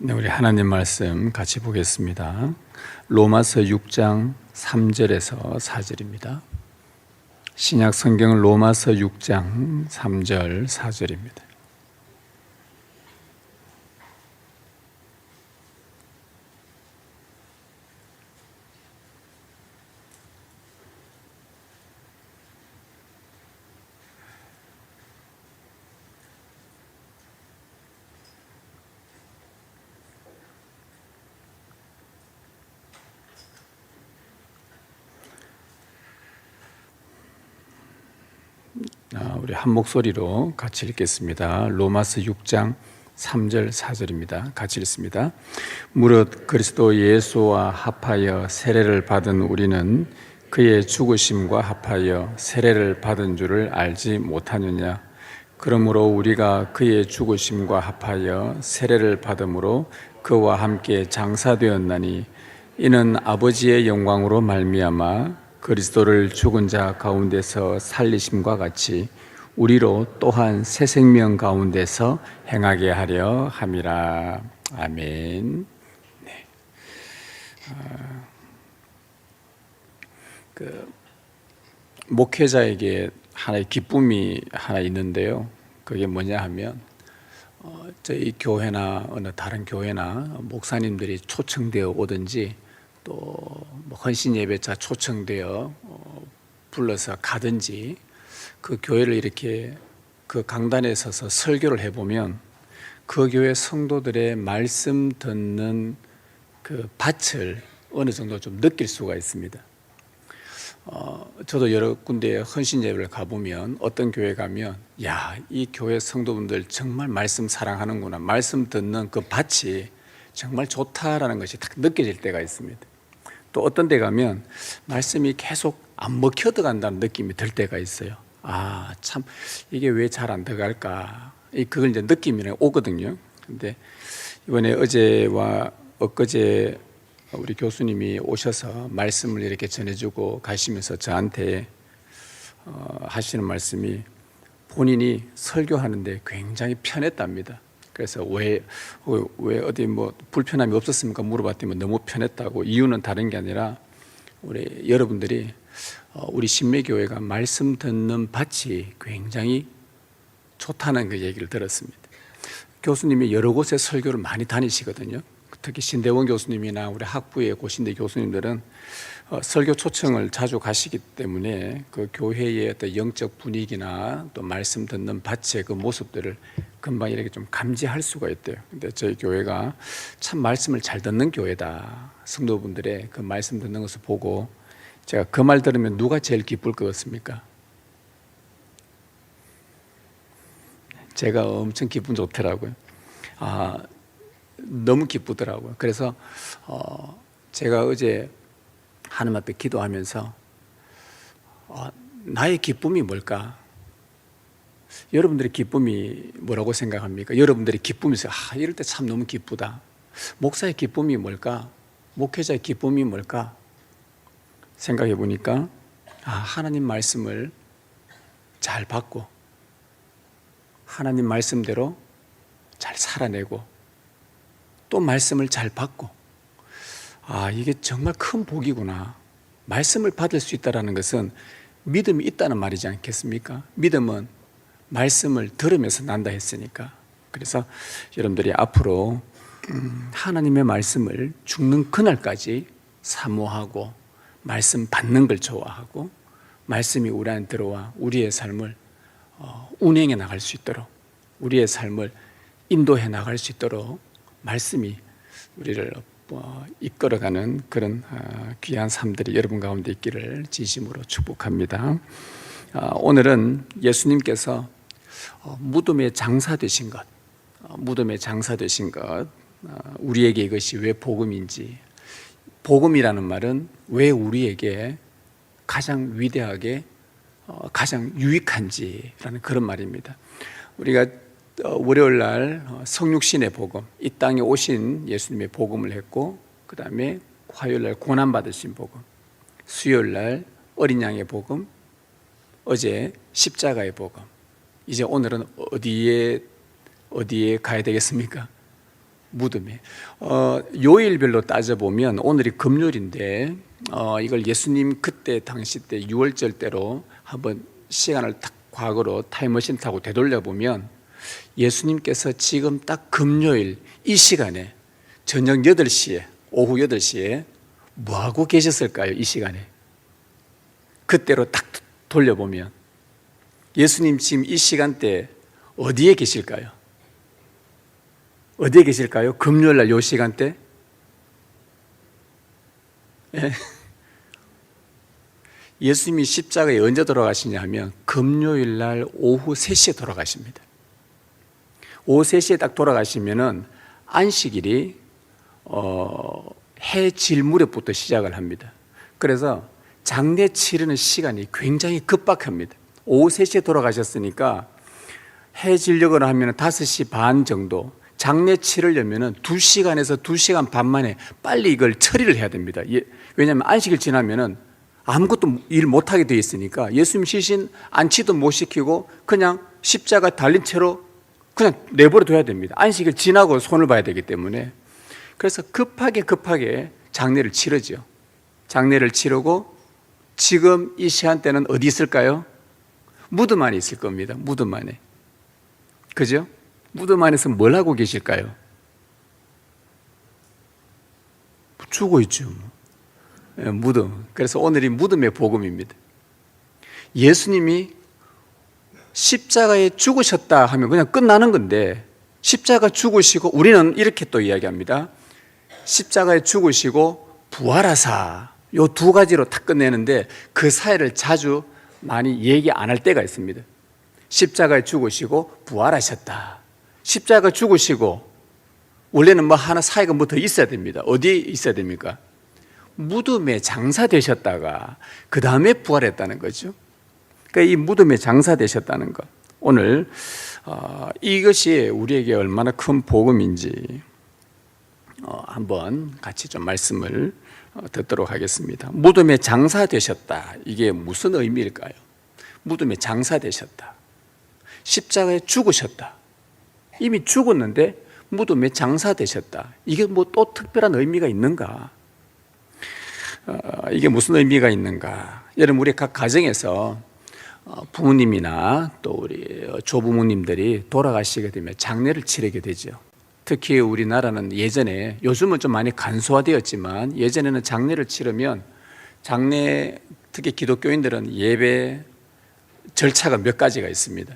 네, 우리 하나님 말씀 같이 보겠습니다. 로마서 6장 3절에서 4절입니다. 신약 성경은 로마서 6장 3절 4절입니다. 우리 한 목소리로 같이 읽겠습니다. 로마서 6장 3절 4절입니다. 같이 읽습니다. 무릇 그리스도 예수와 합하여 세례를 받은 우리는 그의 죽으심과 합하여 세례를 받은 줄을 알지 못하느냐. 그러므로 우리가 그의 죽으심과 합하여 세례를 받음으로 그와 함께 장사되었나니 이는 아버지의 영광으로 말미암아 그리스도를 죽은 자 가운데서 살리심과 같이 우리로 또한 새 생명 가운데서 행하게 하려 함이라. 아멘. 네. 목회자에게 하나의 기쁨이 하나 있는데요. 그게 뭐냐 하면 저희 교회나 어느 다른 교회나 목사님들이 초청되어 오든지 또 헌신 예배차 초청되어 불러서 가든지 그 교회를 이렇게 그 강단에 서서 설교를 해보면 그 교회 성도들의 말씀 듣는 그 밭을 어느 정도 좀 느낄 수가 있습니다. 저도 여러 군데 헌신 예배를 가보면 어떤 교회 가면 야, 이 교회 성도분들 정말 말씀 사랑하는구나, 말씀 듣는 그 밭이 정말 좋다라는 것이 딱 느껴질 때가 있습니다. 또 어떤 데 가면 말씀이 계속 안 먹혀 들어간다는 느낌이 들 때가 있어요. 아, 참 이게 왜 잘 안 들어갈까? 그걸 이제 느낌이 오거든요. 근데 이번에 어제와 엊그제 우리 교수님이 오셔서 말씀을 이렇게 전해주고 가시면서 저한테 하시는 말씀이 본인이 설교하는데 굉장히 편했답니다. 그래서 왜 어디 뭐 불편함이 없었습니까? 물어봤더니 너무 편했다고. 이유는 다른 게 아니라 우리 여러분들이 우리 신매교회가 말씀 듣는 밭이 굉장히 좋다는 그 얘기를 들었습니다. 교수님이 여러 곳에 설교를 많이 다니시거든요. 특히 신대원 교수님이나 우리 학부의 고신대 교수님들은 설교 초청을 자주 가시기 때문에 그 교회의 어떤 영적 분위기나 또 말씀 듣는 밭의 그 모습들을 금방 이렇게 좀 감지할 수가 있대요. 근데 저희 교회가 참 말씀을 잘 듣는 교회다. 성도분들의 그 말씀 듣는 것을 보고 제가 그 말 들으면 누가 제일 기쁠 것 같습니까? 제가 엄청 기분 좋더라고요. 너무 기쁘더라고요. 그래서 제가 어제 하나님 앞에 기도하면서 나의 기쁨이 뭘까? 여러분들의 기쁨이 뭐라고 생각합니까? 여러분들의 기쁨이 있어요. 이럴 때 참 너무 기쁘다. 목사의 기쁨이 뭘까? 목회자의 기쁨이 뭘까? 생각해 보니까 하나님 말씀을 잘 받고 하나님 말씀대로 잘 살아내고 또 말씀을 잘 받고 이게 정말 큰 복이구나. 말씀을 받을 수 있다는 것은 믿음이 있다는 말이지 않겠습니까? 믿음은 말씀을 들으면서 난다 했으니까. 그래서 여러분들이 앞으로 하나님의 말씀을 죽는 그날까지 사모하고 말씀 받는 걸 좋아하고 말씀이 우리 안에 들어와 우리의 삶을 운행해 나갈 수 있도록 우리의 삶을 인도해 나갈 수 있도록 말씀이 우리를 이끌어가는 그런 귀한 삶들이 여러분 가운데 있기를 진심으로 축복합니다. 오늘은 예수님께서 무덤에 장사되신 것, 우리에게 이것이 왜 복음인지, 복음이라는 말은 왜 우리에게 가장 위대하게 가장 유익한지라는 그런 말입니다. 우리가 월요일 날 성육신의 복음, 이 땅에 오신 예수님의 복음을 했고, 그 다음에 화요일 날 고난받으신 복음, 수요일 날 어린 양의 복음, 어제 십자가의 복음. 이제 오늘은 어디에 가야 되겠습니까? 무덤에. 요일별로 따져보면 오늘이 금요일인데 이걸 예수님 그때 당시 때 유월절 때로 한번 시간을 딱 과거로 타임머신 타고 되돌려보면 예수님께서 지금 딱 금요일 이 시간에 저녁 8시에 오후 8시에 뭐하고 계셨을까요? 이 시간에 그때로 딱 돌려보면 예수님 지금 이 시간대 어디에 계실까요? 어디에 계실까요? 금요일 날 요 시간대? 예. 예수님이 십자가에 언제 돌아가시냐 하면 금요일 날 오후 3시에 돌아가십니다. 오후 3시에 딱 돌아가시면은 안식일이 해 질 무렵부터 시작을 합니다. 그래서 장례 치르는 시간이 굉장히 급박합니다. 오후 3시에 돌아가셨으니까 해 지려고 하면 5시 반 정도, 장례 치르려면 2시간에서 2시간 반 만에 빨리 이걸 처리를 해야 됩니다. 왜냐하면 안식일 지나면 아무것도 일 못하게 되어 있으니까 예수님 시신 안치도 못 시키고 그냥 십자가 달린 채로 그냥 내버려 둬야 됩니다. 안식일 지나고 손을 봐야 되기 때문에. 그래서 급하게 장례를 치르죠. 장례를 치르고 지금 이 시간대는 어디 있을까요? 무덤 안에 있을 겁니다. 무덤 안에. 그죠? 무덤 안에서 뭘 하고 계실까요? 죽어 있죠. 무덤. 그래서 오늘이 무덤의 복음입니다. 예수님이 십자가에 죽으셨다 하면 그냥 끝나는 건데 십자가 죽으시고 우리는 이렇게 또 이야기합니다. 십자가에 죽으시고 부활하사 요 2가지로 딱 끝내는데 그 사이를 자주 많이 얘기 안 할 때가 있습니다. 십자가에 죽으시고 부활하셨다. 십자가 죽으시고 원래는 뭐 하나 사이가 뭐 더 있어야 됩니다. 어디에 있어야 됩니까? 무덤에 장사되셨다가 그 다음에 부활했다는 거죠. 그러니까 이 무덤에 장사되셨다는 것. 오늘 이것이 우리에게 얼마나 큰 복음인지 한번 같이 좀 말씀을 듣도록 하겠습니다. 무덤에 장사되셨다. 이게 무슨 의미일까요? 무덤에 장사되셨다. 십자가에 죽으셨다. 이미 죽었는데 무덤에 장사되셨다. 이게 뭐 또 특별한 의미가 있는가? 이게 무슨 의미가 있는가? 여러분 우리 각 가정에서 부모님이나 또 우리 조부모님들이 돌아가시게 되면 장례를 치르게 되죠. 특히 우리나라는 예전에, 요즘은 좀 많이 간소화되었지만 예전에는 장례를 치르면 장례, 특히 기독교인들은 예배 절차가 몇 가지가 있습니다.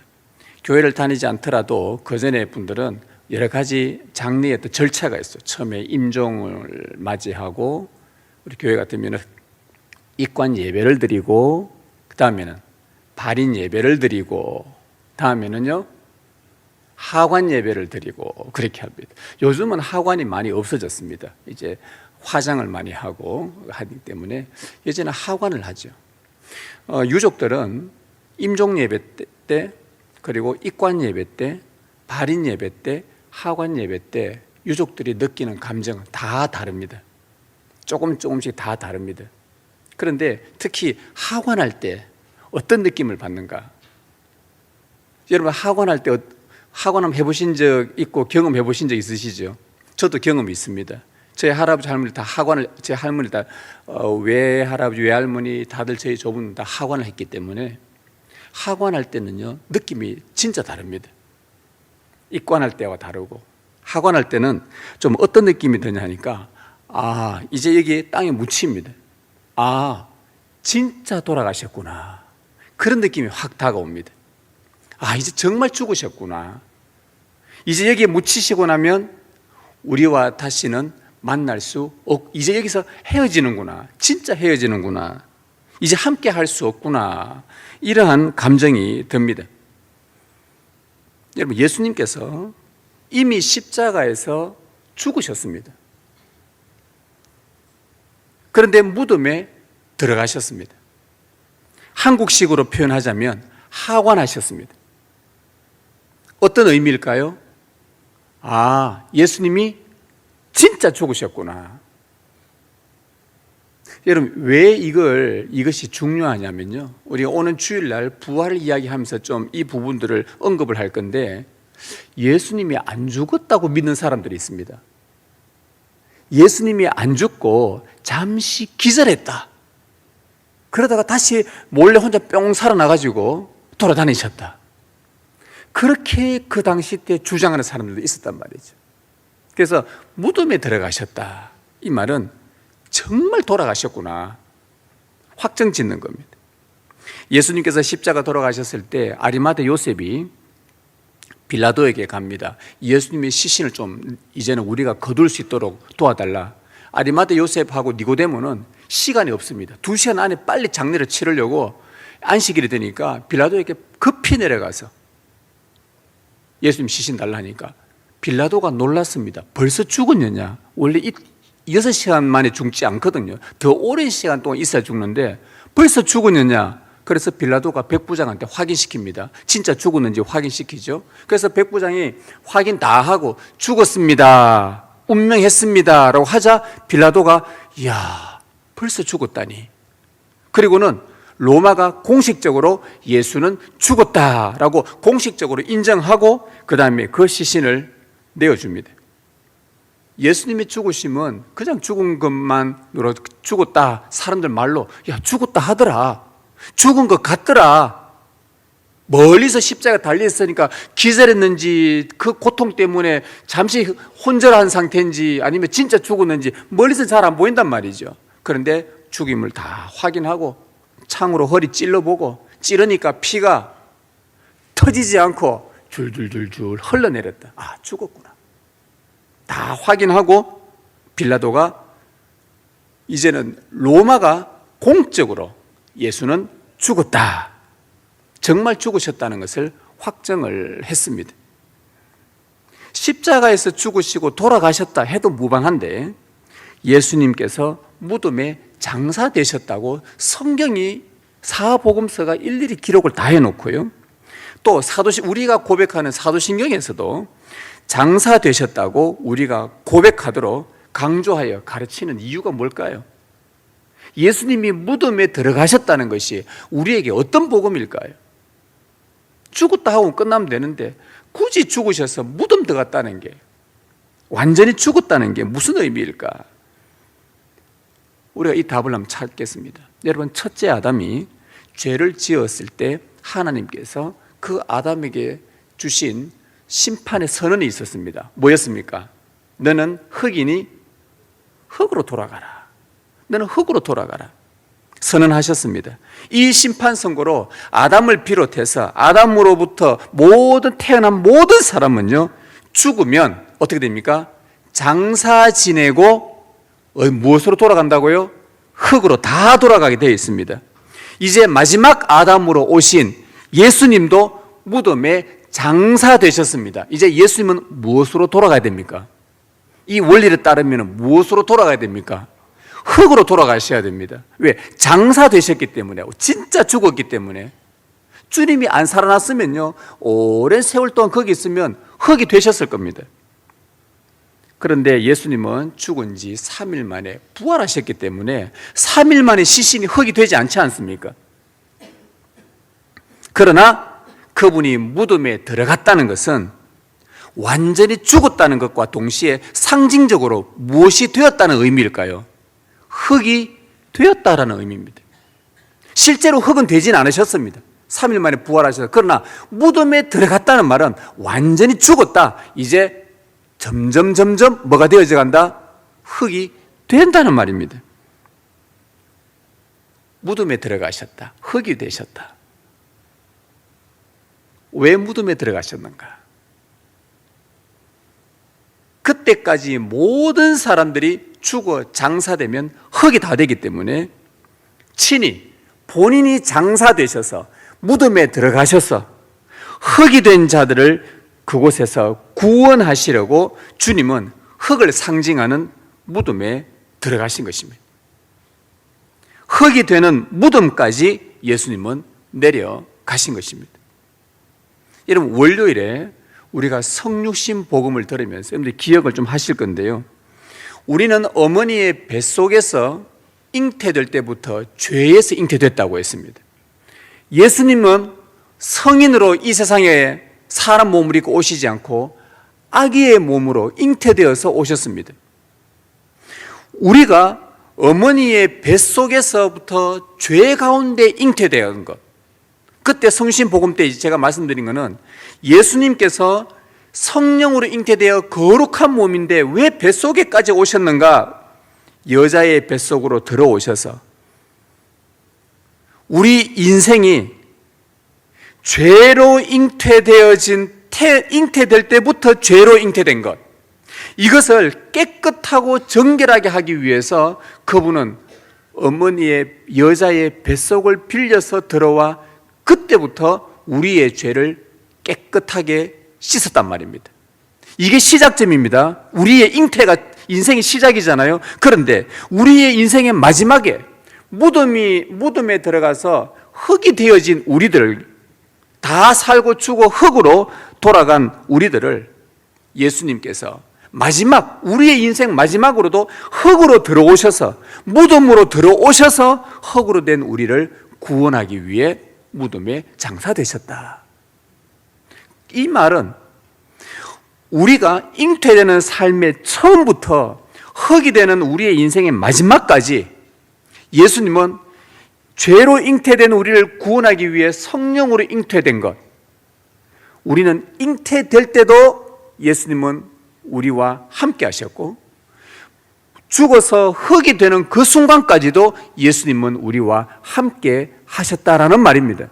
교회를 다니지 않더라도 그전에 분들은 여러 가지 장례의 또 절차가 있어요. 처음에 임종을 맞이하고 우리 교회 같으면 입관 예배를 드리고 그 다음에는 발인 예배를 드리고 다음에는요 하관 예배를 드리고 그렇게 합니다. 요즘은 하관이 많이 없어졌습니다. 이제 화장을 많이 하고 하기 때문에 예전에 하관을 하죠. 유족들은 임종 예배 때 그리고 입관 예배 때 발인 예배 때 하관 예배 때 유족들이 느끼는 감정은 다 다릅니다. 조금씩 다 다릅니다. 그런데 특히 하관할 때 어떤 느낌을 받는가? 여러분 하관할 때 하관함 해보신 적 있고 경험해 보신 적 있으시죠? 저도 경험이 있습니다. 저희 할아버지 할머니 다 하관을, 제 할머니 다 외할아버지 외할머니 다들 저희 조부는 다 하관을 했기 때문에 하관할 때는요 느낌이 진짜 다릅니다. 입관할 때와 다르고 하관할 때는 좀 어떤 느낌이 드냐 하니까 이제 여기 땅에 묻힙니다. 진짜 돌아가셨구나. 그런 느낌이 확 다가옵니다. 이제 정말 죽으셨구나. 이제 여기에 묻히시고 나면 우리와 다시는 만날 수 이제 여기서 헤어지는구나. 진짜 헤어지는구나. 이제 함께 할 수 없구나. 이러한 감정이 듭니다. 여러분 예수님께서 이미 십자가에서 죽으셨습니다. 그런데 무덤에 들어가셨습니다. 한국식으로 표현하자면 하관하셨습니다. 어떤 의미일까요? 예수님이 진짜 죽으셨구나. 여러분 왜 이것이 중요하냐면요, 우리가 오는 주일날 부활을 이야기하면서 좀 이 부분들을 언급을 할 건데 예수님이 안 죽었다고 믿는 사람들이 있습니다. 예수님이 안 죽고 잠시 기절했다. 그러다가 다시 몰래 혼자 뿅 살아나가지고 돌아다니셨다. 그렇게 그 당시 때 주장하는 사람들도 있었단 말이죠. 그래서 무덤에 들어가셨다. 이 말은 정말 돌아가셨구나. 확정 짓는 겁니다. 예수님께서 십자가 돌아가셨을 때 아리마대 요셉이 빌라도에게 갑니다. 예수님의 시신을 좀 이제는 우리가 거둘 수 있도록 도와달라. 아리마대 요셉하고 니고데모는 시간이 없습니다. 2시간 안에 빨리 장례를 치르려고 안식일이 되니까 빌라도에게 급히 내려가서 예수님 시신 달라 하니까 빌라도가 놀랐습니다. 벌써 죽었느냐? 원래 6시간 만에 죽지 않거든요. 더 오랜 시간 동안 있어야 죽는데 벌써 죽었느냐? 그래서 빌라도가 백부장한테 확인시킵니다. 진짜 죽었는지 확인시키죠. 그래서 백부장이 확인 다 하고 죽었습니다, 운명했습니다 라고 하자 빌라도가 이야, 벌써 죽었다니. 그리고는 로마가 공식적으로 예수는 죽었다라고 공식적으로 인정하고 그 다음에 그 시신을 내어줍니다. 예수님이 죽으심은 그냥 죽은 것만으로 죽었다, 사람들 말로 야 죽었다 하더라, 죽은 것 같더라, 멀리서 십자가 달려있으니까 기절했는지 그 고통 때문에 잠시 혼절한 상태인지 아니면 진짜 죽었는지 멀리서 잘 안 보인단 말이죠. 그런데 죽임을 다 확인하고 창으로 허리 찔러보고 찌르니까 피가 터지지 않고 줄줄줄줄 흘러내렸다. 아, 죽었구나. 다 확인하고 빌라도가 이제는 로마가 공적으로 예수는 죽었다, 정말 죽으셨다는 것을 확정을 했습니다. 십자가에서 죽으시고 돌아가셨다 해도 무방한데 예수님께서 무덤에 장사되셨다고 성경이 사복음서가 일일이 기록을 다 해놓고요, 또 우리가 고백하는 사도신경에서도 장사되셨다고 우리가 고백하도록 강조하여 가르치는 이유가 뭘까요? 예수님이 무덤에 들어가셨다는 것이 우리에게 어떤 복음일까요? 죽었다 하고 끝나면 되는데 굳이 죽으셔서 무덤 들어갔다는 게, 완전히 죽었다는 게 무슨 의미일까? 우리가 이 답을 한번 찾겠습니다. 여러분, 첫째 아담이 죄를 지었을 때 하나님께서 그 아담에게 주신 심판의 선언이 있었습니다. 뭐였습니까? 너는 흙이니 흙으로 돌아가라. 너는 흙으로 돌아가라. 선언하셨습니다. 이 심판 선고로 아담을 비롯해서 아담으로부터 태어난 모든 사람은요, 죽으면 어떻게 됩니까? 장사 지내고 무엇으로 돌아간다고요? 흙으로 다 돌아가게 되어 있습니다. 이제 마지막 아담으로 오신 예수님도 무덤에 장사되셨습니다. 이제 예수님은 무엇으로 돌아가야 됩니까? 이 원리를 따르면 무엇으로 돌아가야 됩니까? 흙으로 돌아가셔야 됩니다. 왜? 장사되셨기 때문에, 진짜 죽었기 때문에. 주님이 안 살아났으면요, 오랜 세월 동안 거기 있으면 흙이 되셨을 겁니다. 그런데 예수님은 죽은 지 3일 만에 부활하셨기 때문에 3일 만에 시신이 흙이 되지 않지 않습니까? 그러나 그분이 무덤에 들어갔다는 것은 완전히 죽었다는 것과 동시에 상징적으로 무엇이 되었다는 의미일까요? 흙이 되었다라는 의미입니다. 실제로 흙은 되진 않으셨습니다. 3일 만에 부활하셔서. 그러나 무덤에 들어갔다는 말은 완전히 죽었다, 이제 점점 뭐가 되어져 간다? 흙이 된다는 말입니다. 무덤에 들어가셨다, 흙이 되셨다. 왜 무덤에 들어가셨는가? 그때까지 모든 사람들이 죽어 장사되면 흙이 다 되기 때문에 친히 본인이 장사되셔서 무덤에 들어가셔서 흙이 된 자들을 그곳에서 구원하시려고 주님은 흙을 상징하는 무덤에 들어가신 것입니다. 흙이 되는 무덤까지 예수님은 내려가신 것입니다. 여러분, 월요일에 우리가 성육신 복음을 들으면서 여러분들 기억을 좀 하실 건데요, 우리는 어머니의 뱃속에서 잉태될 때부터 죄에서 잉태됐다고 했습니다. 예수님은 성인으로 이 세상에 사람 몸을 입고 오시지 않고 아기의 몸으로 잉태되어서 오셨습니다. 우리가 어머니의 뱃속에서부터 죄 가운데 잉태되었던 것, 그때 성신복음 때 제가 말씀드린 것은 예수님께서 성령으로 잉태되어 거룩한 몸인데 왜 뱃속에까지 오셨는가? 여자의 뱃속으로 들어오셔서 우리 인생이 죄로 잉태될 때부터 죄로 잉태된 것, 이것을 깨끗하고 정결하게 하기 위해서 그분은 어머니의 여자의 뱃속을 빌려서 들어와 그때부터 우리의 죄를 깨끗하게 씻었단 말입니다. 이게 시작점입니다. 우리의 잉태가 인생의 시작이잖아요. 그런데 우리의 인생의 마지막에 무덤에 들어가서 흙이 되어진 우리들을, 다 살고 죽어 흙으로 돌아간 우리들을 예수님께서 마지막, 우리의 인생 마지막으로도 흙으로 들어오셔서, 무덤으로 들어오셔서 흙으로 된 우리를 구원하기 위해 무덤에 장사되셨다. 이 말은 우리가 잉태되는 삶의 처음부터 흙이 되는 우리의 인생의 마지막까지 예수님은 죄로 잉태된 우리를 구원하기 위해 성령으로 잉태된 것, 우리는 잉태될 때도 예수님은 우리와 함께 하셨고, 죽어서 흙이 되는 그 순간까지도 예수님은 우리와 함께 하셨다라는 말입니다.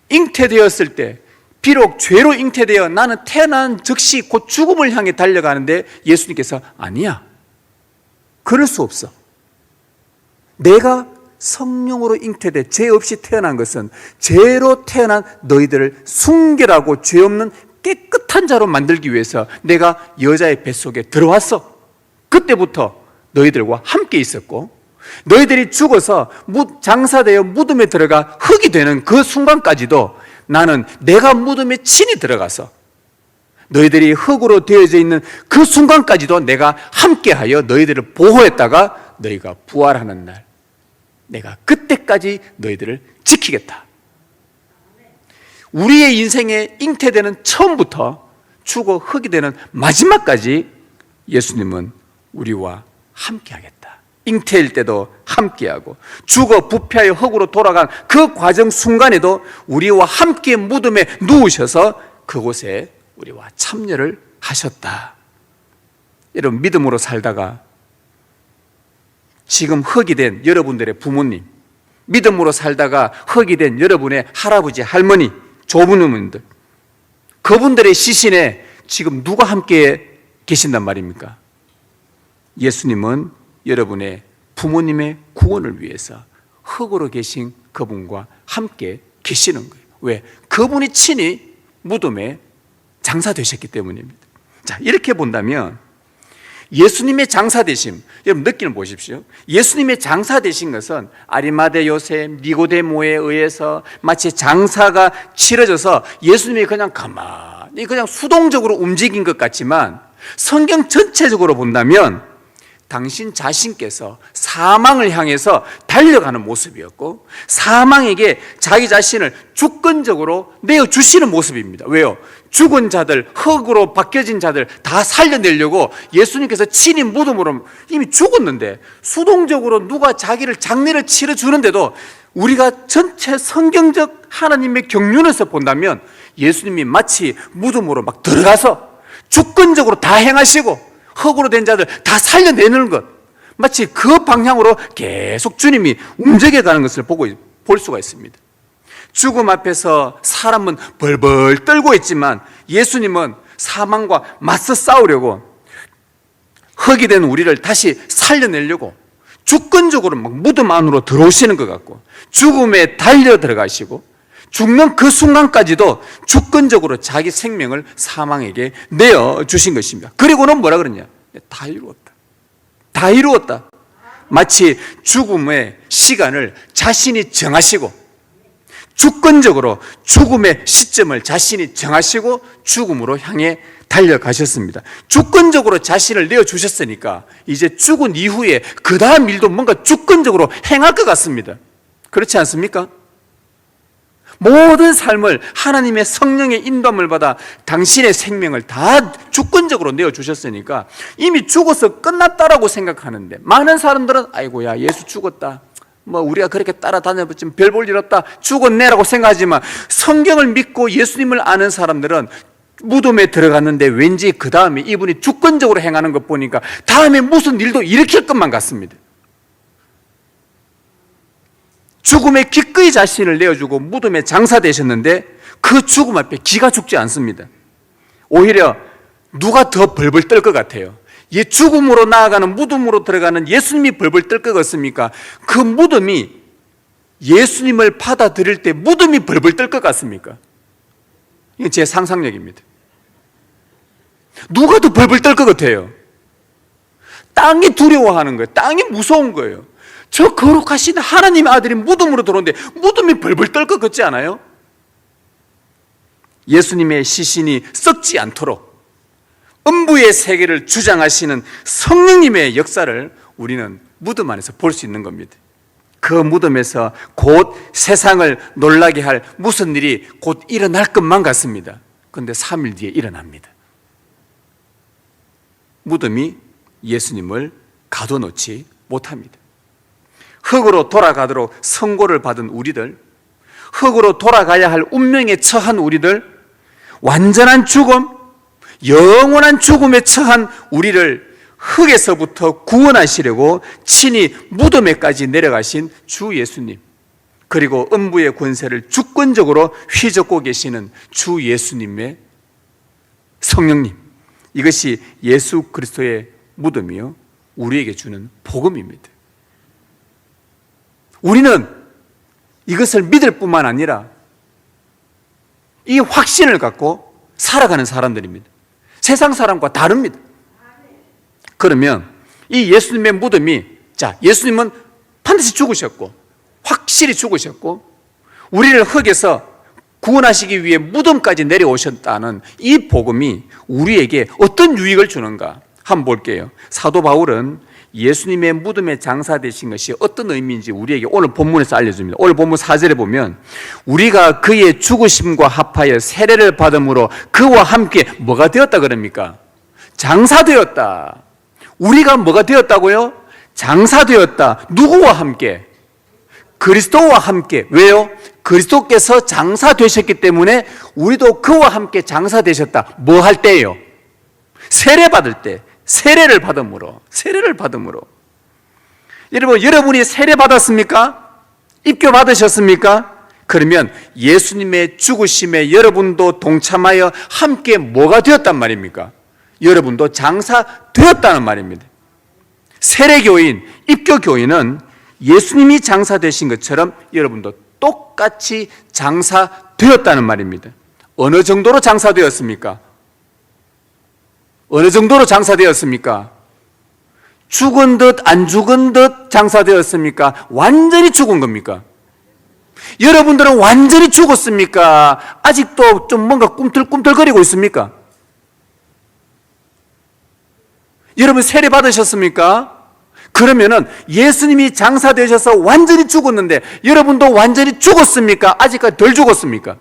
잉태되었을 때, 비록 죄로 잉태되어 나는 태어난 즉시 곧 죽음을 향해 달려가는데 예수님께서 아니야, 그럴 수 없어. 내가 성령으로 잉태돼 죄 없이 태어난 것은 죄로 태어난 너희들을 순결하고 죄 없는 깨끗한 자로 만들기 위해서 내가 여자의 뱃속에 들어왔어. 그때부터 너희들과 함께 있었고, 너희들이 죽어서 장사되어 무덤에 들어가 흙이 되는 그 순간까지도 나는 내가 무덤에 친히 들어가서 너희들이 흙으로 되어져 있는 그 순간까지도 내가 함께하여 너희들을 보호했다가 너희가 부활하는 날 내가 그때까지 너희들을 지키겠다. 우리의 인생에 잉태되는 처음부터 죽어 흙이 되는 마지막까지 예수님은 우리와 함께하겠다. 잉태일 때도 함께하고 죽어 부패하여 흙으로 돌아간 그 과정 순간에도 우리와 함께 무덤에 누우셔서 그곳에 우리와 참여를 하셨다. 여러분, 믿음으로 살다가 지금 흙이 된 여러분들의 부모님, 믿음으로 살다가 흙이 된 여러분의 할아버지, 할머니, 조부모님들, 그분들의 시신에 지금 누가 함께 계신단 말입니까? 예수님은 여러분의 부모님의 구원을 위해서 흙으로 계신 그분과 함께 계시는 거예요. 왜? 그분이 친히 무덤에 장사되셨기 때문입니다. 자, 이렇게 본다면 예수님의 장사되심, 여러분 느끼는 보십시오. 예수님의 장사되신 것은 아리마대 요셉, 니고데모에 의해서 마치 장사가 치러져서 예수님이 그냥 가만히 그냥 수동적으로 움직인 것 같지만, 성경 전체적으로 본다면 당신 자신께서 사망을 향해서 달려가는 모습이었고, 사망에게 자기 자신을 주권적으로 내어주시는 모습입니다. 왜요? 죽은 자들, 흙으로 바뀌어진 자들 다 살려내려고 예수님께서 친히 무덤으로, 이미 죽었는데 수동적으로 누가 자기를 장례를 치러주는데도 우리가 전체 성경적 하나님의 경륜에서 본다면 예수님이 마치 무덤으로 막 들어가서 주권적으로 다 행하시고 흙으로 된 자들 다 살려내는 것, 마치 그 방향으로 계속 주님이 움직여가는 것을 볼 수가 있습니다. 죽음 앞에서 사람은 벌벌 떨고 있지만 예수님은 사망과 맞서 싸우려고 흙이 된 우리를 다시 살려내려고 주권적으로 막 무덤 안으로 들어오시는 것 같고, 죽음에 달려 들어가시고 죽는 그 순간까지도 주권적으로 자기 생명을 사망에게 내어주신 것입니다. 그리고는 뭐라 그러냐? 다 이루었다. 다 이루었다. 마치 죽음의 시간을 자신이 정하시고 주권적으로 죽음의 시점을 자신이 정하시고 죽음으로 향해 달려가셨습니다. 주권적으로 자신을 내어주셨으니까 이제 죽은 이후에 그 다음 일도 뭔가 주권적으로 행할 것 같습니다. 그렇지 않습니까? 모든 삶을 하나님의 성령의 인도함을 받아 당신의 생명을 다 주권적으로 내어주셨으니까 이미 죽어서 끝났다라고 생각하는데, 많은 사람들은 아이고야 예수 죽었다, 뭐 우리가 그렇게 따라다녀봤지만 별 볼 일 없다, 죽었네라고 생각하지만, 성경을 믿고 예수님을 아는 사람들은 무덤에 들어갔는데 왠지 그 다음에 이분이 주권적으로 행하는 것 보니까 다음에 무슨 일도 일으킬 것만 같습니다. 죽음에 기꺼이 자신을 내어주고 무덤에 장사되셨는데 그 죽음 앞에 기가 죽지 않습니다. 오히려 누가 더 벌벌 떨 것 같아요? 죽음으로 나아가는 무덤으로 들어가는 예수님이 벌벌 떨 것 같습니까? 그 무덤이 예수님을 받아들일 때 무덤이 벌벌 떨 것 같습니까? 이건 제 상상력입니다. 누가 더 벌벌 떨 것 같아요? 땅이 두려워하는 거예요. 땅이 무서운 거예요. 저 거룩하신 하나님의 아들이 무덤으로 들어오는데 무덤이 벌벌 떨 것 같지 않아요? 예수님의 시신이 썩지 않도록 음부의 세계를 주장하시는 성령님의 역사를 우리는 무덤 안에서 볼 수 있는 겁니다. 그 무덤에서 곧 세상을 놀라게 할 무슨 일이 곧 일어날 것만 같습니다. 그런데 3일 뒤에 일어납니다. 무덤이 예수님을 가둬놓지 못합니다. 흙으로 돌아가도록 선고를 받은 우리들, 흙으로 돌아가야 할 운명에 처한 우리들, 완전한 죽음, 영원한 죽음에 처한 우리를 흙에서부터 구원하시려고 친히 무덤에까지 내려가신 주 예수님, 그리고 음부의 권세를 주권적으로 휘젓고 계시는 주 예수님의 성령님, 이것이 예수 그리스도의 무덤이요 우리에게 주는 복음입니다. 우리는 이것을 믿을 뿐만 아니라 이 확신을 갖고 살아가는 사람들입니다. 세상 사람과 다릅니다. 그러면 이 예수님의 무덤이, 자, 예수님은 반드시 죽으셨고 확실히 죽으셨고 우리를 흙에서 구원하시기 위해 무덤까지 내려오셨다는 이 복음이 우리에게 어떤 유익을 주는가 한번 볼게요. 사도 바울은 예수님의 무덤에 장사되신 것이 어떤 의미인지 우리에게 오늘 본문에서 알려줍니다. 오늘 본문 4절에 보면 우리가 그의 죽으심과 합하여 세례를 받음으로 그와 함께 뭐가 되었다 그럽니까? 장사되었다. 우리가 뭐가 되었다고요? 장사되었다. 누구와 함께? 그리스도와 함께. 왜요? 그리스도께서 장사되셨기 때문에 우리도 그와 함께 장사되셨다. 뭐 할 때예요? 세례 받을 때. 세례를 받음으로. 여러분, 여러분이 세례 받았습니까? 입교 받으셨습니까? 그러면 예수님의 죽으심에 여러분도 동참하여 함께 뭐가 되었단 말입니까? 여러분도 장사되었다는 말입니다. 세례교인, 입교교인은 예수님이 장사되신 것처럼 여러분도 똑같이 장사되었다는 말입니다. 어느 정도로 장사되었습니까? 어느 정도로 장사되었습니까? 죽은 듯 안 죽은 듯 장사되었습니까? 완전히 죽은 겁니까? 여러분들은 완전히 죽었습니까? 아직도 좀 뭔가 꿈틀꿈틀거리고 있습니까? 여러분 세례 받으셨습니까? 그러면은 예수님이 장사되셔서 완전히 죽었는데 여러분도 완전히 죽었습니까? 아직까지 덜 죽었습니까?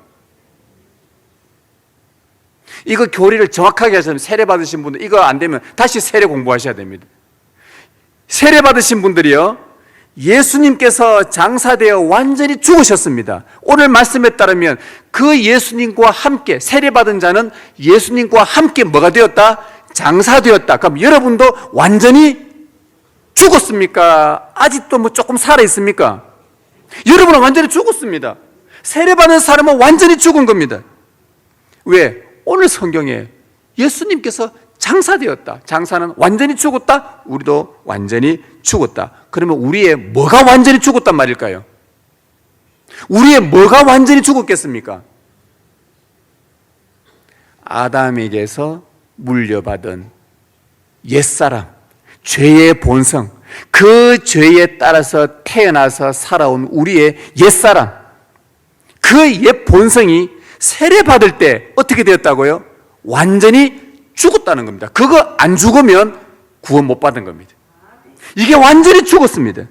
이거 교리를 정확하게 하시면 세례 받으신 분들 이거 안 되면 다시 세례 공부하셔야 됩니다. 세례 받으신 분들이요 예수님께서 장사되어 완전히 죽으셨습니다. 오늘 말씀에 따르면 그 예수님과 함께 세례 받은 자는 예수님과 함께 뭐가 되었다? 장사되었다. 그럼 여러분도 완전히 죽었습니까? 아직도 뭐 조금 살아있습니까? 여러분은 완전히 죽었습니다. 세례받은 사람은 완전히 죽은 겁니다. 왜? 오늘 성경에 예수님께서 장사되었다. 장사는 완전히 죽었다. 우리도 완전히 죽었다. 그러면 우리의 뭐가 완전히 죽었단 말일까요? 우리의 뭐가 완전히 죽었겠습니까? 아담에게서 물려받은 옛사람, 죄의 본성, 그 죄에 따라서 태어나서 살아온 우리의 옛사람, 그 옛 본성이 세례받을 때 어떻게 되었다고요? 완전히 죽었다는 겁니다. 그거 안 죽으면 구원 못 받은 겁니다. 이게 완전히 죽었습니다.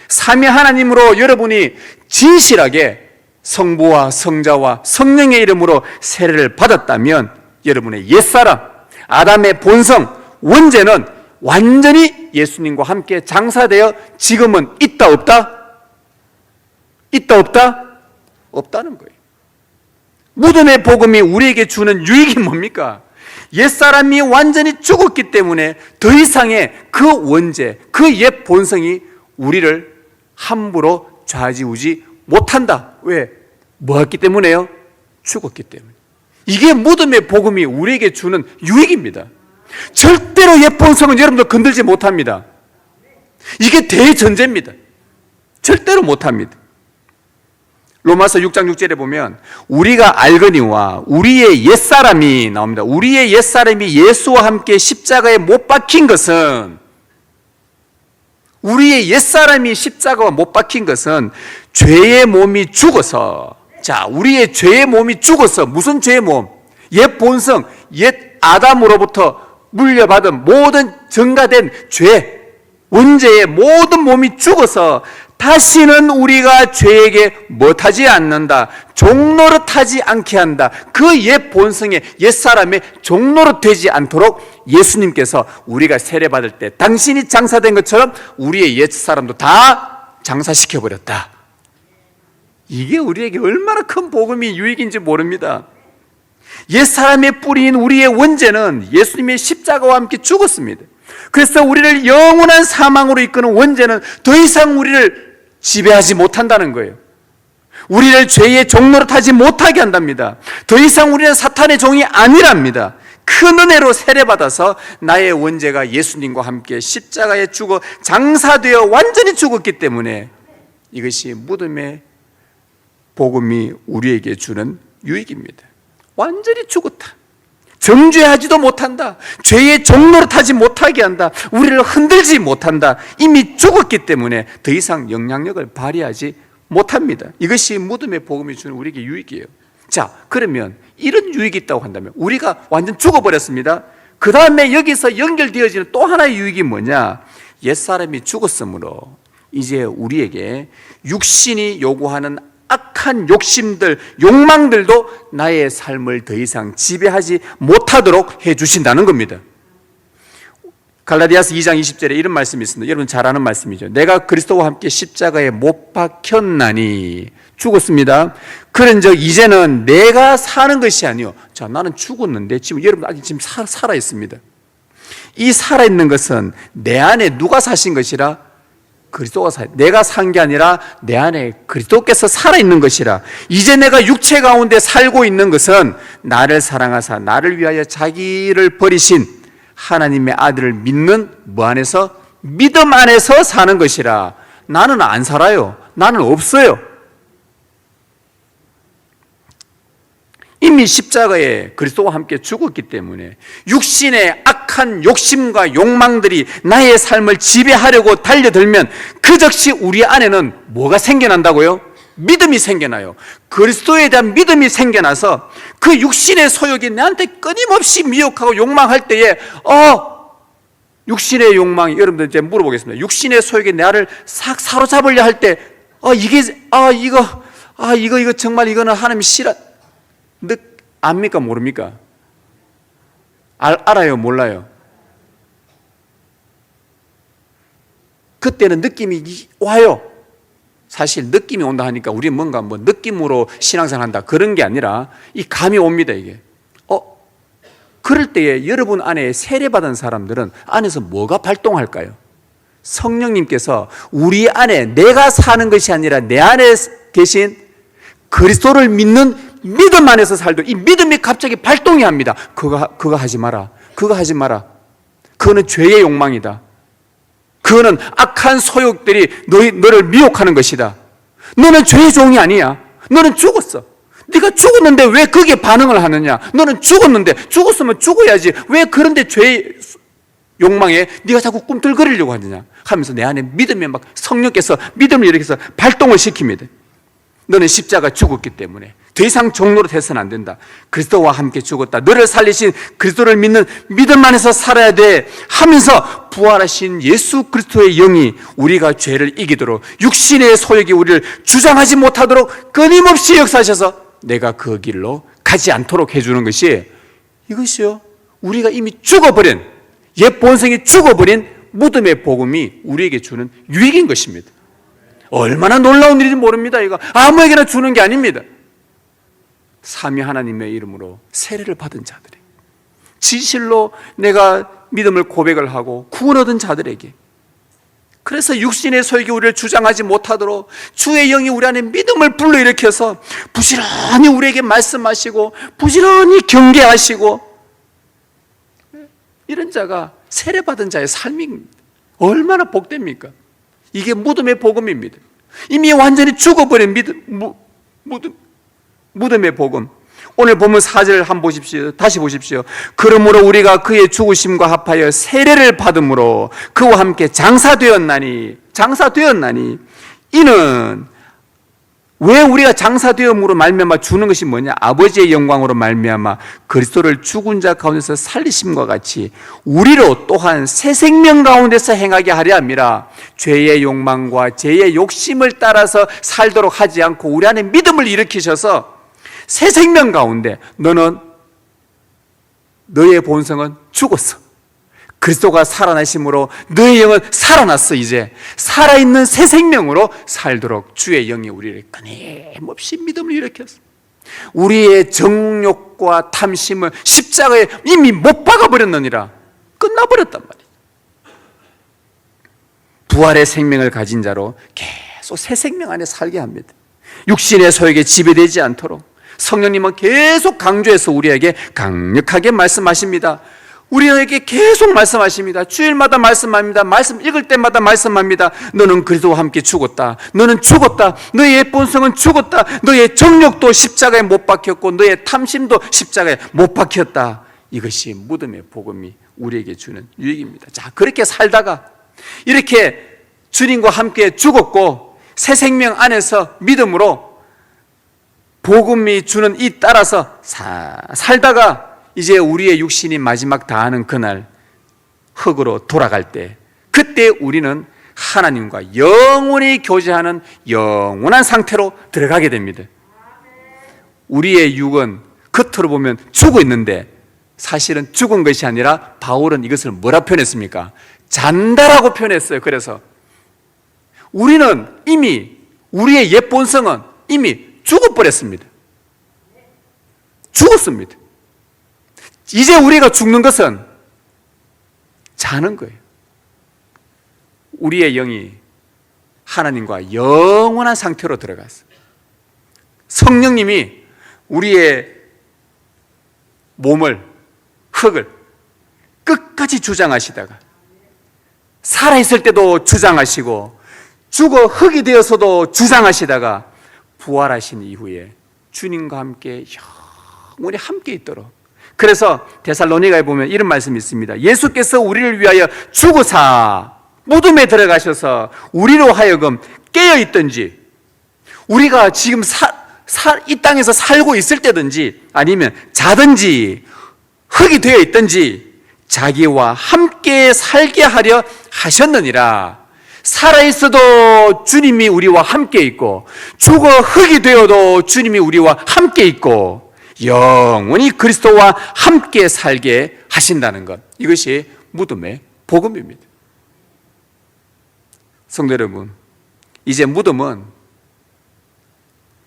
삼위 하나님으로 여러분이 진실하게 성부와 성자와 성령의 이름으로 세례를 받았다면 여러분의 옛사람, 아담의 본성, 원죄는 완전히 예수님과 함께 장사되어 지금은 있다 없다? 있다 없다? 없다는 거예요. 무덤의 복음이 우리에게 주는 유익이 뭡니까? 옛사람이 완전히 죽었기 때문에 더 이상의 그 원죄, 그 옛 본성이 우리를 함부로 좌지우지 못한다. 왜? 뭐 했기 때문에요? 죽었기 때문에. 이게 무덤의 복음이 우리에게 주는 유익입니다. 절대로 옛 본성은 여러분들 건들지 못합니다. 이게 대전제입니다. 절대로 못합니다. 로마서 6장 6절에 보면 우리가 알거니와 우리의 옛사람이 나옵니다. 우리의 옛사람이 예수와 함께 십자가에 못 박힌 것은, 우리의 옛사람이 십자가에 못 박힌 것은 죄의 몸이 죽어서, 자, 우리의 죄의 몸이 죽어서, 무슨 죄의 몸? 옛 본성, 옛 아담으로부터 물려받은 모든 증가된 죄, 원죄의 모든 몸이 죽어서 다시는 우리가 죄에게 못하지 않는다, 종노릇하지 않게 한다. 그 옛 본성의 옛사람의 종노릇 되지 않도록 예수님께서 우리가 세례받을 때 당신이 장사된 것처럼 우리의 옛사람도 다 장사시켜버렸다. 이게 우리에게 얼마나 큰 복음이 유익인지 모릅니다. 옛사람의 뿌리인 우리의 원죄는 예수님의 십자가와 함께 죽었습니다. 그래서 우리를 영원한 사망으로 이끄는 원죄는 더 이상 우리를 지배하지 못한다는 거예요. 우리를 죄의 종노릇 하지 못하게 한답니다. 더 이상 우리는 사탄의 종이 아니랍니다. 큰 은혜로 세례받아서 나의 원죄가 예수님과 함께 십자가에 죽어 장사되어 완전히 죽었기 때문에 이것이 무덤의 복음이 우리에게 주는 유익입니다. 완전히 죽었다. 정죄하지도 못한다. 죄의 종노릇하지 못하게 한다. 우리를 흔들지 못한다. 이미 죽었기 때문에 더 이상 영향력을 발휘하지 못합니다. 이것이 무덤의 복음이 주는 우리에게 유익이에요. 자, 그러면 이런 유익이 있다고 한다면 우리가 완전 죽어버렸습니다. 그 다음에 여기서 연결되어지는 또 하나의 유익이 뭐냐? 옛사람이 죽었으므로 이제 우리에게 육신이 요구하는 악한 욕심들, 욕망들도 나의 삶을 더 이상 지배하지 못하도록 해주신다는 겁니다. 갈라디아서 2장 20절에 이런 말씀이 있습니다. 여러분 잘 아는 말씀이죠. 내가 그리스도와 함께 십자가에 못 박혔나니, 죽었습니다. 그런즉 이제는 내가 사는 것이 아니요. 자, 나는 죽었는데 지금 여러분 아직 지금 살아 있습니다. 이 살아 있는 것은 내 안에 누가 사신 것이라? 그리스도가 내가 산 게 아니라 내 안에 그리스도께서 살아있는 것이라. 이제 내가 육체 가운데 살고 있는 것은 나를 사랑하사 나를 위하여 자기를 버리신 하나님의 아들을 믿는 뭐 안에서? 믿음 안에서 사는 것이라. 나는 안 살아요. 나는 없어요. 이미 십자가에 그리스도와 함께 죽었기 때문에 육신의 악한 욕심과 욕망들이 나의 삶을 지배하려고 달려들면 그 즉시 우리 안에는 뭐가 생겨난다고요? 믿음이 생겨나요. 그리스도에 대한 믿음이 생겨나서 그 육신의 소욕이 나한테 끊임없이 미혹하고 욕망할 때에 육신의 욕망이, 여러분들 이제 물어보겠습니다. 육신의 소욕이 나를 싹 사로잡으려 할 때 이거 정말 이거는 하나님이 싫어. 압니까 모릅니까? 알아요 몰라요? 그때는 느낌이 와요. 사실 느낌이 온다 하니까 우리는 뭔가 느낌으로 신앙생활 한다 그런 게 아니라 이 감이 옵니다. 이게 그럴 때에 여러분 안에 세례받은 사람들은 안에서 뭐가 발동할까요? 성령님께서 우리 안에 내가 사는 것이 아니라 내 안에 계신 그리스도를 믿는 믿음 안에서 살도 이 믿음이 갑자기 발동이 합니다. 그거 하지 마라. 그거 하지 마라. 그거는 죄의 욕망이다. 그거는 악한 소욕들이 너를 미혹하는 것이다. 너는 죄의 종이 아니야. 너는 죽었어. 네가 죽었는데 왜 거기에 반응을 하느냐? 너는 죽었는데, 죽었으면 죽어야지. 왜 그런데 죄의 욕망에 네가 자꾸 꿈틀거리려고 하느냐? 하면서 내 안에 믿음에 막 성령께서 믿음을 일으켜서 발동을 시킵니다. 너는 십자가 죽었기 때문에 더 이상 종노릇 해서는 안 된다. 그리스도와 함께 죽었다. 너를 살리신 그리스도를 믿는 믿음 안에서 살아야 돼 하면서 부활하신 예수 그리스도의 영이 우리가 죄를 이기도록 육신의 소욕이 우리를 주장하지 못하도록 끊임없이 역사하셔서 내가 그 길로 가지 않도록 해주는 것이, 이것이요, 우리가 이미 죽어버린, 옛 본성이 죽어버린 무덤의 복음이 우리에게 주는 유익인 것입니다. 얼마나 놀라운 일인지 모릅니다. 이거 아무에게나 주는 게 아닙니다. 삼위 하나님의 이름으로 세례를 받은 자들이, 진실로 내가 믿음을 고백을 하고 구원 얻은 자들에게, 그래서 육신의 소욕이 우리를 주장하지 못하도록 주의 영이 우리 안에 믿음을 불러일으켜서 부지런히 우리에게 말씀하시고 부지런히 경계하시고, 이런 자가 세례받은 자의 삶입니다. 얼마나 복됩니까? 이게 무덤의 복음입니다. 이미 완전히 죽어버린 무덤의 복음. 오늘 본문 4절 한번 보십시오. 다시 보십시오. 그러므로 우리가 그의 죽으심과 합하여 세례를 받음으로 그와 함께 장사되었나니 이는, 왜 우리가 장사되음으로 말미암아 주는 것이 뭐냐? 아버지의 영광으로 말미암아 그리스도를 죽은 자 가운데서 살리심과 같이 우리로 또한 새 생명 가운데서 행하게 하려 함이라. 죄의 욕망과 죄의 욕심을 따라서 살도록 하지 않고 우리 안에 믿음을 일으키셔서 새 생명 가운데, 너의 본성은 죽었어, 그리스도가 살아나심으로 너의 영은 살아났어. 이제 살아있는 새 생명으로 살도록 주의 영이 우리를 끊임없이 믿음을 일으켰어. 우리의 정욕과 탐심을 십자가에 이미 못 박아버렸느니라. 끝나버렸단 말이야. 부활의 생명을 가진 자로 계속 새 생명 안에 살게 합니다. 육신의 소욕에 지배되지 않도록 성령님은 계속 강조해서 우리에게 강력하게 말씀하십니다. 우리에게 계속 말씀하십니다. 주일마다 말씀합니다. 말씀 읽을 때마다 말씀합니다. 너는 그리스도와 함께 죽었다. 너는 죽었다. 너의 옛 본성은 죽었다. 너의 정욕도 십자가에 못 박혔고 너의 탐심도 십자가에 못 박혔다. 이것이 무덤의 복음이 우리에게 주는 유익입니다. 자, 그렇게 살다가 이렇게 주님과 함께 죽었고 새 생명 안에서 믿음으로 복음이 주는 이 따라서 살다가 이제 우리의 육신이 마지막 다하는 그날 흙으로 돌아갈 때, 그때 우리는 하나님과 영원히 교제하는 영원한 상태로 들어가게 됩니다. 우리의 육은 겉으로 보면 죽어 있는데 사실은 죽은 것이 아니라 바울은 이것을 뭐라 표현했습니까? 잔다라고 표현했어요. 그래서 우리는 이미, 우리의 옛 본성은 이미 죽어버렸습니다. 죽었습니다. 이제 우리가 죽는 것은 자는 거예요. 우리의 영이 하나님과 영원한 상태로 들어갔어요. 성령님이 우리의 몸을, 흙을 끝까지 주장하시다가 살아있을 때도 주장하시고 죽어 흙이 되어서도 주장하시다가 부활하신 이후에 주님과 함께 영원히 함께 있도록. 그래서 데살로니가에 보면 이런 말씀이 있습니다. 예수께서 우리를 위하여 죽으사 무덤에 들어가셔서 우리로 하여금 깨어있든지, 우리가 지금 이 땅에서 살고 있을 때든지 아니면 자든지 흙이 되어 있든지 자기와 함께 살게 하려 하셨느니라. 살아있어도 주님이 우리와 함께 있고 죽어 흙이 되어도 주님이 우리와 함께 있고 영원히 그리스도와 함께 살게 하신다는 것, 이것이 무덤의 복음입니다. 성도 여러분, 이제 무덤은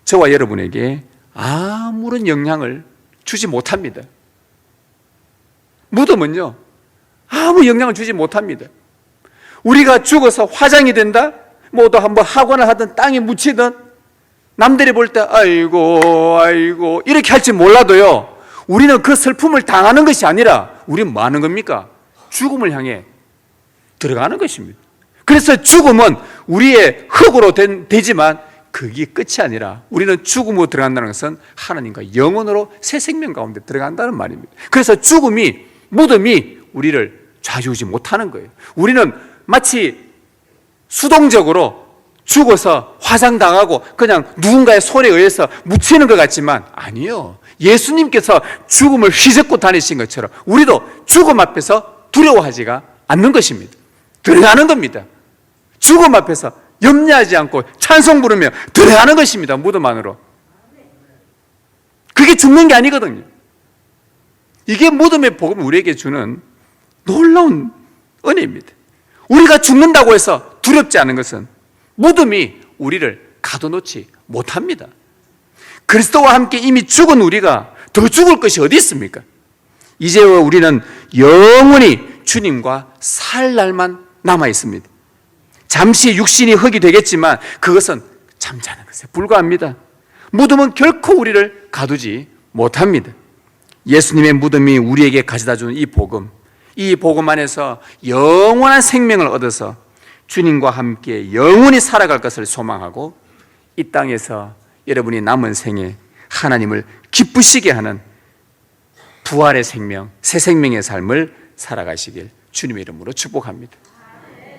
저와 여러분에게 아무런 영향을 주지 못합니다. 무덤은요, 아무 영향을 주지 못합니다. 우리가 죽어서 화장이 된다, 또 한번 학원을 하든 땅에 묻히든 남들이 볼 때 아이고 이렇게 할지 몰라도요, 우리는 그 슬픔을 당하는 것이 아니라 우리는 뭐 하는 겁니까? 죽음을 향해 들어가는 것입니다. 그래서 죽음은 우리의 흙으로 되지만 그게 끝이 아니라 우리는 죽음으로 들어간다는 것은 하나님과 영원으로 새 생명 가운데 들어간다는 말입니다. 그래서 무덤이 우리를 좌지우지 못하는 거예요. 우리는 마치 수동적으로 죽어서 화상당하고 그냥 누군가의 손에 의해서 묻히는 것 같지만 아니요. 예수님께서 죽음을 휘젓고 다니신 것처럼 우리도 죽음 앞에서 두려워하지가 않는 것입니다. 들어가는 겁니다. 죽음 앞에서 염려하지 않고 찬송 부르며 들어가는 것입니다. 무덤 안으로. 그게 죽는 게 아니거든요. 이게 무덤의 복음 우리에게 주는 놀라운 은혜입니다. 우리가 죽는다고 해서 두렵지 않은 것은 무덤이 우리를 가둬놓지 못합니다. 그리스도와 함께 이미 죽은 우리가 더 죽을 것이 어디 있습니까? 이제와 우리는 영원히 주님과 살 날만 남아 있습니다. 잠시 육신이 흙이 되겠지만 그것은 잠자는 것에 불과합니다. 무덤은 결코 우리를 가두지 못합니다. 예수님의 무덤이 우리에게 가져다 주는 이 복음 안에서 영원한 생명을 얻어서 주님과 함께 영원히 살아갈 것을 소망하고 이 땅에서 여러분이 남은 생에 하나님을 기쁘시게 하는 부활의 생명, 새 생명의 삶을 살아가시길 주님의 이름으로 축복합니다.